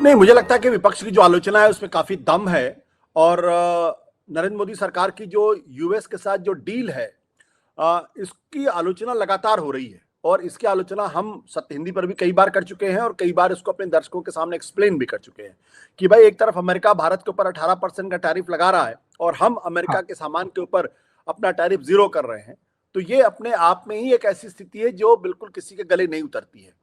नहीं, मुझे लगता है कि विपक्ष की जो आलोचना है उसमें काफी दम है। और नरेंद्र मोदी सरकार की जो यूएस के साथ जो डील है, इसकी आलोचना लगातार हो रही है। और इसकी आलोचना हम सत्य हिंदी पर भी कई बार कर चुके हैं और कई बार इसको अपने दर्शकों के सामने एक्सप्लेन भी कर चुके हैं कि भाई, एक तरफ अमेरिका भारत के ऊपर 18% का टैरिफ लगा रहा है और हम अमेरिका हाँ। के सामान के ऊपर अपना टैरिफ 0 कर रहे हैं। तो ये अपने आप में ही एक ऐसी स्थिति है जो बिल्कुल किसी के गले नहीं उतरती है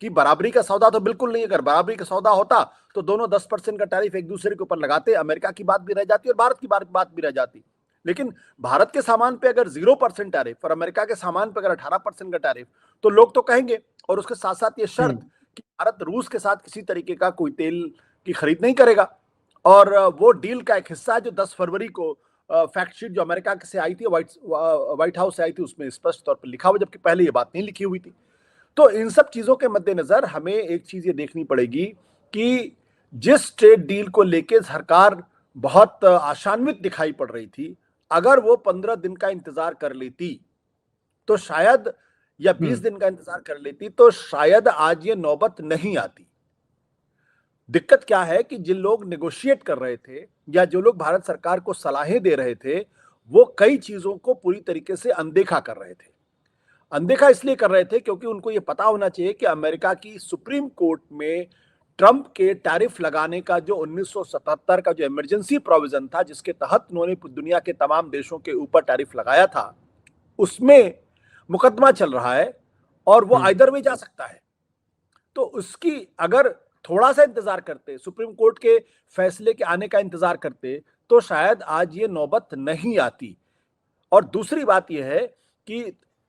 कि बराबरी का सौदा तो बिल्कुल नहीं है। अगर बराबरी का सौदा होता तो दोनों 10% का टैरिफ एक दूसरे के ऊपर लगाते, अमेरिका की बात भी रह जाती और भारत की बात भी रह जाती। लेकिन भारत के सामान पे अगर 0% टैरिफ और अमेरिका के सामान पे अगर 18% का टैरिफ, तो लोग तो कहेंगे। और उसके साथ साथ ये शर्त कि भारत रूस के साथ किसी तरीके का कोई तेल की खरीद नहीं करेगा। और वो डील का एक हिस्सा जो 10 फरवरी को फैक्ट शीट जो अमेरिका से आई थी, व्हाइट हाउस से आई थी, उसमें स्पष्ट तौर पर लिखा हुआ, जबकि पहले ये बात नहीं लिखी हुई थी। तो इन सब चीजों के मद्देनजर हमें एक चीज ये देखनी पड़ेगी कि जिस ट्रेड डील को लेकर सरकार बहुत आशान्वित दिखाई पड़ रही थी, अगर वो 15 दिन का इंतजार कर लेती तो शायद, या 20 दिन का इंतजार कर लेती तो शायद आज ये नौबत नहीं आती। दिक्कत क्या है कि जिन लोग नेगोशिएट कर रहे थे या जो लोग भारत सरकार को सलाहें दे रहे थे, वो कई चीजों को पूरी तरीके से अनदेखा कर रहे थे। अनदेखा इसलिए कर रहे थे क्योंकि उनको यह पता होना चाहिए कि अमेरिका की सुप्रीम कोर्ट में ट्रंप के टैरिफ लगाने का जो 1977 का जो इमरजेंसी प्रोविजन था, जिसके तहत उन्होंने दुनिया के तमाम देशों के ऊपर टैरिफ लगाया था, उसमें मुकदमा चल रहा है और वो आइदर वे जा सकता है। तो उसकी अगर थोड़ा सा इंतजार करते, सुप्रीम कोर्ट के फैसले के आने का इंतजार करते, तो शायद आज ये नौबत नहीं आती। और दूसरी बात यह है कि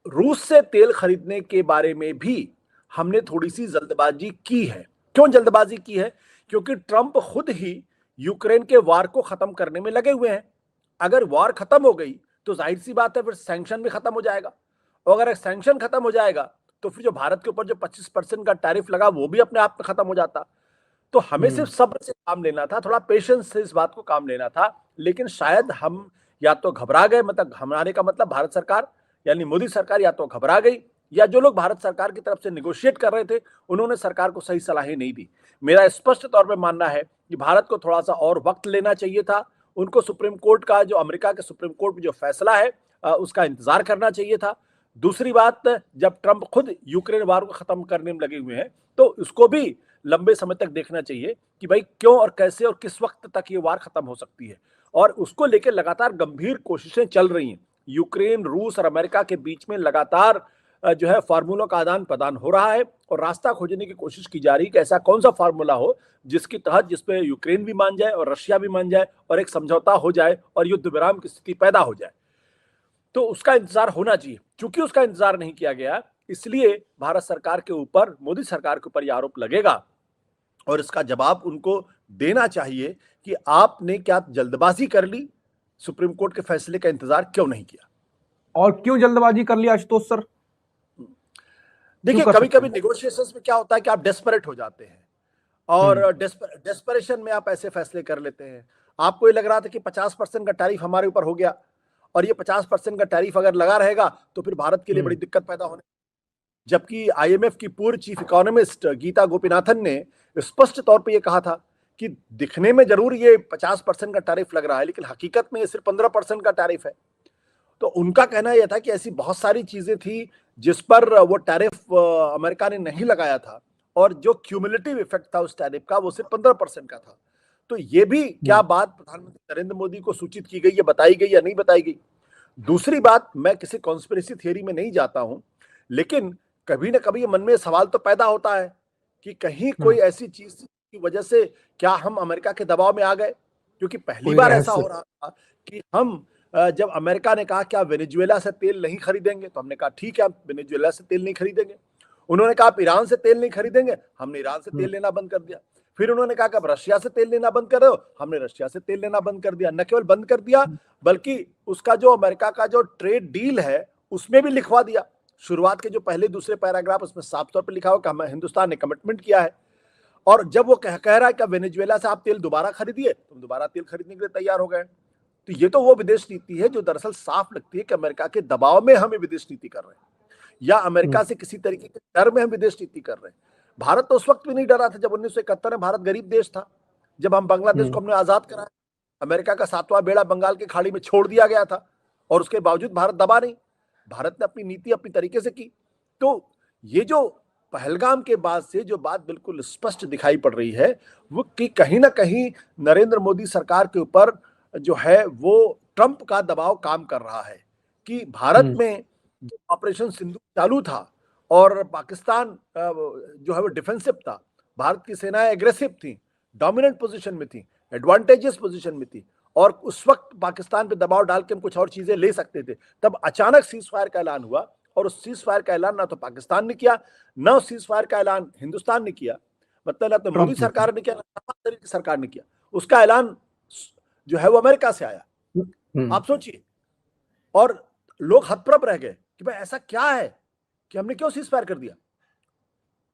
रूस से तेल खरीदने के बारे में भी हमने थोड़ी सी जल्दबाजी की है। क्यों जल्दबाजी की है? क्योंकि ट्रंप खुद ही यूक्रेन के वार को खत्म करने में लगे हुए हैं। अगर वार खत्म हो गई तो जाहिर सी बात है फिर सैंक्शन भी खत्म हो जाएगा। और अगर सैंक्शन खत्म हो जाएगा तो फिर जो भारत के ऊपर जो 25% का टैरिफ लगा वो भी अपने आप में खत्म हो जाता। तो हमें सिर्फ सब्र से काम लेना था, थोड़ा पेशेंस से इस बात को काम लेना था। लेकिन शायद हम या तो घबरा गए, मतलब घबराने का मतलब भारत सरकार यानी मोदी सरकार या तो घबरा गई, या जो लोग भारत सरकार की तरफ से निगोशिएट कर रहे थे उन्होंने सरकार को सही सलाहें नहीं दी। मेरा स्पष्ट तौर पे मानना है कि भारत को थोड़ा सा और वक्त लेना चाहिए था। उनको सुप्रीम कोर्ट का जो अमेरिका के सुप्रीम कोर्ट में जो फैसला है उसका इंतजार करना चाहिए था। दूसरी बात, जब ट्रंप खुद यूक्रेन वार को खत्म करने में लगे हुए हैं तो उसको भी लंबे समय तक देखना चाहिए कि भाई क्यों और कैसे और किस वक्त तक ये वार खत्म हो सकती है। और उसको लेकर लगातार गंभीर कोशिशें चल रही हैं। यूक्रेन, रूस और अमेरिका के बीच में लगातार जो है फार्मूलों का आदान प्रदान हो रहा है और रास्ता खोजने की कोशिश की जा रही है कि ऐसा कौन सा फार्मूला हो जिसके तहत जिसपे यूक्रेन भी मान जाए और रशिया भी मान जाए और एक समझौता हो जाए और युद्ध विराम की स्थिति पैदा हो जाए। तो उसका इंतजार होना चाहिए। चूंकि उसका इंतजार नहीं किया गया, इसलिए भारत सरकार के ऊपर, मोदी सरकार के ऊपर यह आरोप लगेगा और इसका जवाब उनको देना चाहिए कि आपने क्या जल्दबाजी कर ली, सुप्रीम कोर्ट के फैसले का इंतजार क्यों नहीं किया। और क्यों जल्दबाजी कर लिया आशुतोष सर? देखिए, कभी कभी नेगोशिएशंस में क्या होता है कि आप डेस्परेट हो जाते हैं और डेस्परेशन में आप ऐसे फैसले कर लेते हैं। आपको ये लग रहा था कि 50% का टैरिफ हमारे ऊपर हो गया और ये 50% का टैरिफ अगर लगा रहेगा तो फिर भारत के लिए बड़ी दिक्कत पैदा होने, जबकि आईएमएफ की पूर्व चीफ इकोनॉमिस्ट गीता गोपीनाथन ने स्पष्ट तौर पे ये कहा था कि दिखने में जरूर ये 50% का टैरिफ लग रहा है लेकिन हकीकत में ये सिर्फ 15% का टैरिफ है। तो उनका कहना यह था कि ऐसी बहुत सारी चीजें थी जिस पर वो टैरिफ अमेरिका ने नहीं लगाया था और जो क्यूमुलेटिव इफेक्ट था उस टैरिफ का वो सिर्फ 15% का था। तो ये भी क्या बात प्रधानमंत्री नरेंद्र मोदी को सूचित की गई, या बताई गई या नहीं बताई गई। दूसरी बात, मैं किसी कॉन्स्पिरेसी थियरी में नहीं जाता हूं, लेकिन कभी ना कभी मन में सवाल तो पैदा होता है कि कहीं कोई ऐसी चीज की वजह से क्या हम अमेरिका के दबाव में आ गए। क्योंकि पहली बार ऐसा हो रहा था कि हम जब अमेरिका ने कहा कि आप वेनेजुएला से तेल नहीं खरीदेंगे तो हमने कहा ठीक है, आप वेनेजुएला से तेल नहीं खरीदेंगे। उन्होंने कहा आप ईरान से तेल नहीं खरीदेंगे, हमने ईरान से तेल लेना बंद कर दिया। फिर उन्होंने कहा कि आप रशिया से तेल लेना बंद कर रहे हो, हमने रशिया से तेल लेना बंद कर दिया। न केवल बंद कर दिया बल्कि उसका जो अमेरिका का जो ट्रेड डील है उसमें भी लिखवा दिया। शुरुआत के जो पहले दूसरे पैराग्राफ उसमें साफ तौर पर लिखा हो कि हिंदुस्तान ने कमिटमेंट किया है। और जब वो कह रहा है कि वेनेजुएला से आप तेल दोबारा खरीदिए, तो हम दोबारा तेल खरीदने के लिए तैयार हो गए। तो ये तो वो विदेश नीति है जो दरअसल साफ लगती है कि अमेरिका के दबाव में हम विदेश नीति कर रहे हैं या अमेरिका से किसी तरीके के डर में हम विदेश नीति कर रहे हैं। भारत तो उस वक्त भी नहीं डरा था जब 1971 में भारत गरीब देश था, जब हम बांग्लादेश को हमने आजाद कराया। अमेरिका का 7वां बेड़ा बंगाल की खाड़ी में छोड़ दिया गया था और उसके बावजूद भारत दबा नहीं। भारत ने अपनी नीति अपनी तरीके से की। तो ये जो पहलगाम के बाद से जो बात बिल्कुल स्पष्ट दिखाई पड़ रही है वो कि कहीं ना कहीं नरेंद्र मोदी सरकार के ऊपर जो है वो ट्रंप का दबाव काम कर रहा है कि भारत में जो ऑपरेशन सिंधु चालू था और पाकिस्तान जो है वो डिफेंसिव था, भारत की सेनाएं एग्रेसिव थी, डोमिनेंट पोजीशन में थी, एडवांटेजियस पोजीशन में थी और उस वक्त पाकिस्तान पे दबाव डाल के हम कुछ और चीजें ले सकते थे। तब अचानक सीज फायर का ऐलान हुआ और उस सीज फायर का ऐलान ना तो पाकिस्तान ने किया, ना उस सीज फायर का ऐलान हिंदुस्तान ने किया, मतलब ना तो मोदी सरकार ने किया, ना नवाज शरीफ की सरकार ने किया। उसका ऐलान जो है वो अमेरिका से आया। आप सोचिए, और लोग हतप्रभ रह गए कि भाई ऐसा क्या है कि हमने क्यों सीज फायर कर दिया।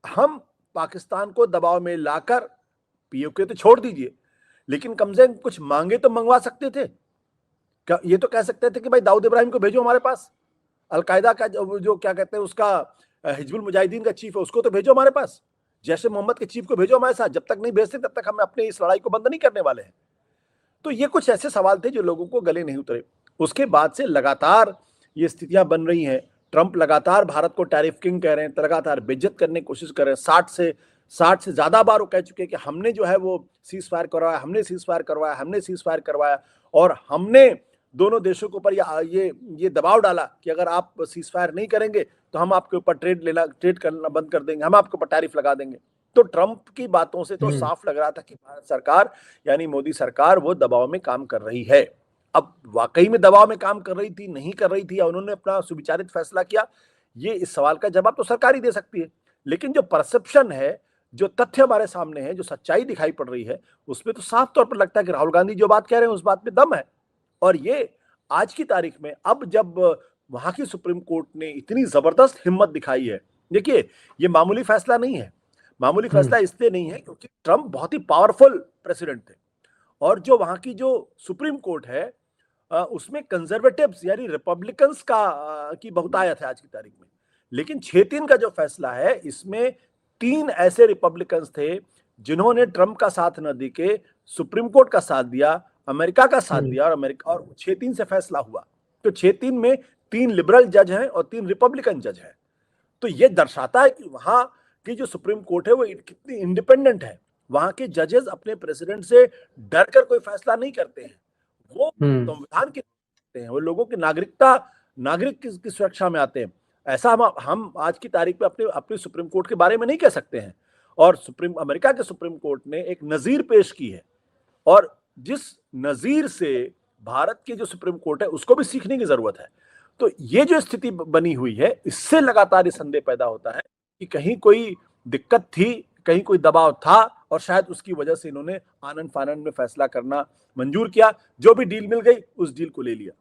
हम पाकिस्तान को दबाव में लाकर पीओके तो छोड़ दीजिए, लेकिन कम से कम कुछ मांगे तो मंगवा सकते थे। ये तो कह सकते थे कि भाई दाऊद इब्राहिम को भेजो हमारे पास, अलकायदा का जो क्या कहते हैं उसका हिजबुल मुजाहिदीन का चीफ है उसको तो भेजो हमारे पास, जैसे मोहम्मद के चीफ को भेजो हमारे साथ। जब तक नहीं भेजते तब तक हम अपनी इस लड़ाई को बंद नहीं करने वाले हैं। तो ये कुछ ऐसे सवाल थे जो लोगों को गले नहीं उतरे। उसके बाद से लगातार ये स्थितियां बन रही हैं। ट्रंप लगातार भारत को टैरिफ किंग कह रहे हैं, लगातार बेइज्जत करने की कोशिश कर रहे हैं। 60 से ज्यादा बार वो कह चुके हैं कि हमने जो है वो सीज फायर करवाया, हमने सीज फायर करवाया, हमने सीज फायर करवाया और हमने दोनों देशों के ऊपर ये दबाव डाला कि अगर आप सीज फायर नहीं करेंगे तो हम आपके ऊपर ट्रेड करना बंद कर देंगे, हम आपके ऊपर टैरिफ लगा देंगे। तो ट्रंप की बातों से तो साफ लग रहा था कि भारत सरकार यानी मोदी सरकार वो दबाव में काम कर रही है। अब वाकई में दबाव में काम कर रही थी, नहीं कर रही थी, या उन्होंने अपना सुविचारित फैसला किया, ये इस सवाल का जवाब तो सरकार ही दे सकती है। लेकिन जो परसेप्शन है, जो तथ्य हमारे सामने है, जो सच्चाई दिखाई पड़ रही है, उसमें तो साफ तौर पर लगता है कि राहुल गांधी जो बात कह रहे हैं उस बात में दम है। और ये आज की तारीख में अब जब वहां की सुप्रीम कोर्ट ने इतनी जबरदस्त हिम्मत दिखाई है, देखिए ये मामूली फैसला नहीं है। मामूली फैसला इसलिए नहीं है क्योंकि ट्रंप बहुत ही पावरफुल प्रेसिडेंट थे और जो वहां की जो सुप्रीम कोर्ट है उसमें कंजर्वेटिव्स यानी रिपब्लिकन्स की बहुतायत है आज की तारीख में। लेकिन 6-3 का जो फैसला है इसमें 3 ऐसे रिपब्लिकन्स थे जिन्होंने ट्रंप का साथ न दे के सुप्रीम कोर्ट का साथ दिया, अमेरिका का साथ दिया, और अमेरिका और 6-3 से फैसला हुआ। तो 6-3 में 3 लिबरल जज हैं और 3 रिपब्लिकन जज हैं। तो ये दर्शाता है कि वहां की जो सुप्रीम कोर्ट है वो कितनी इंडिपेंडेंट है। वहां के जजेस अपने प्रेसिडेंट से डर कर कोई फैसला नहीं करते हैं, वो संविधान के हैं, वो लोगों की नागरिक की सुरक्षा में आते हैं। ऐसा हम आज की तारीख में अपनी सुप्रीम कोर्ट के बारे में नहीं कह सकते हैं। और अमेरिका के सुप्रीम कोर्ट ने एक नजीर पेश की है और जिस नजीर से भारत की जो सुप्रीम कोर्ट है उसको भी सीखने की जरूरत है। तो ये जो स्थिति बनी हुई है इससे लगातार ये संदेह पैदा होता है कि कहीं कोई दिक्कत थी, कहीं कोई दबाव था और शायद उसकी वजह से इन्होंने आनन फानन में फैसला करना मंजूर किया। जो भी डील मिल गई उस डील को ले लिया।